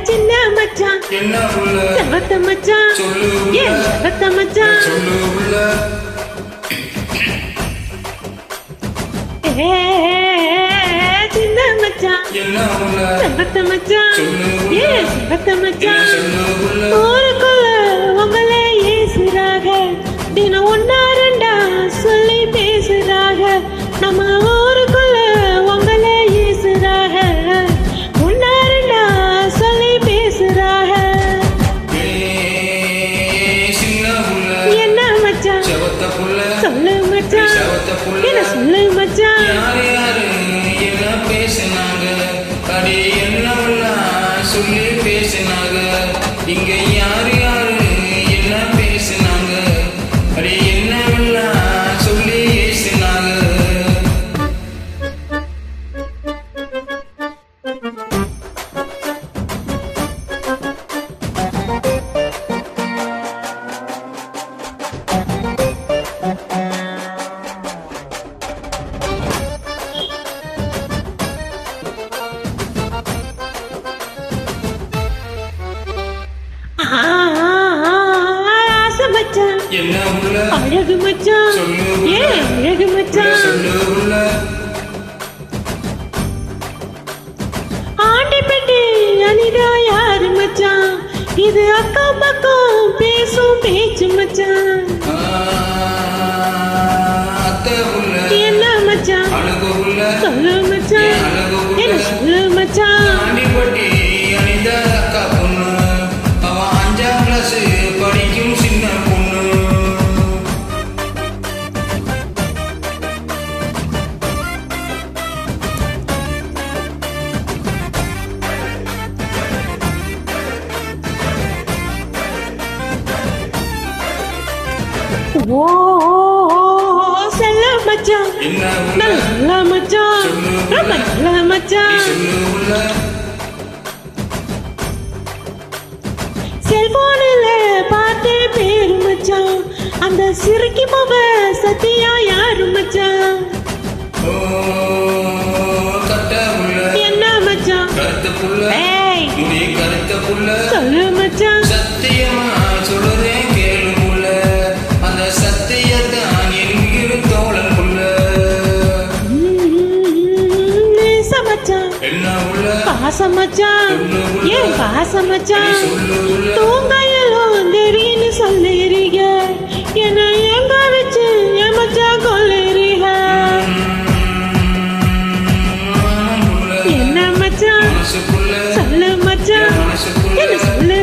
சின்ன மச்சான் செவத்த மச்சான் ஏன் செவத்த மச்சான் சின்ன மச்சான் செவத்த மச்சான் ஏன் செவத்த மச்சான் ஊருக்குள்ள உங்களே ஏசுறாக தினம் ஒன்னா ரெண்டா சொல்லி பேசுறாக நம்ம ஊருக்குள்ள உங்களே ஏசுறாக ஒன்னா ரெண்டா சொல்லி பேசுறாக என்ன மச்சான் சொல்லு மச்சான் என்ன சொல்லு மச்சான் சொல்லி பேசினாங்க இங்க யாரு யாரு என்ன பேசினாங்க அடி என்னவெல்லாம் சொல்லி பேசினாங்க அழகு மச்சான் ஏன் அழகு மச்சான் ஆண்டி பெட்டி அனிதா யாரு மச்சான் இது அக்கம் பக்கம் பேசும் பேச்சு மச்சான் என்ன மச்சான் சொல்லு மச்சான் என்ன சொல்லு மச்சான் ஓ செல்ல மச்சான் நல்ல மச்சான் ரொம்ப நல்ல மச்சான் செல்போனில் பார்த்து பேரு மச்சான் அந்த சிறுக்கி போக சத்தியா யாரு மச்சான் என்ன மச்சான் சொல்லு மச்சான் சத்தியமா சொல்றேன் பாசமச்சான் ஏன் பாசமச்சான் தூங்கையிலும் தெரியுன்னு சொல்லிறீங்க என்ன எங்க வச்சு ஏமச்சா கொல்லுறீங்க என்ன மச்சான் சொல்லு மச்சான் என்ன சொல்லு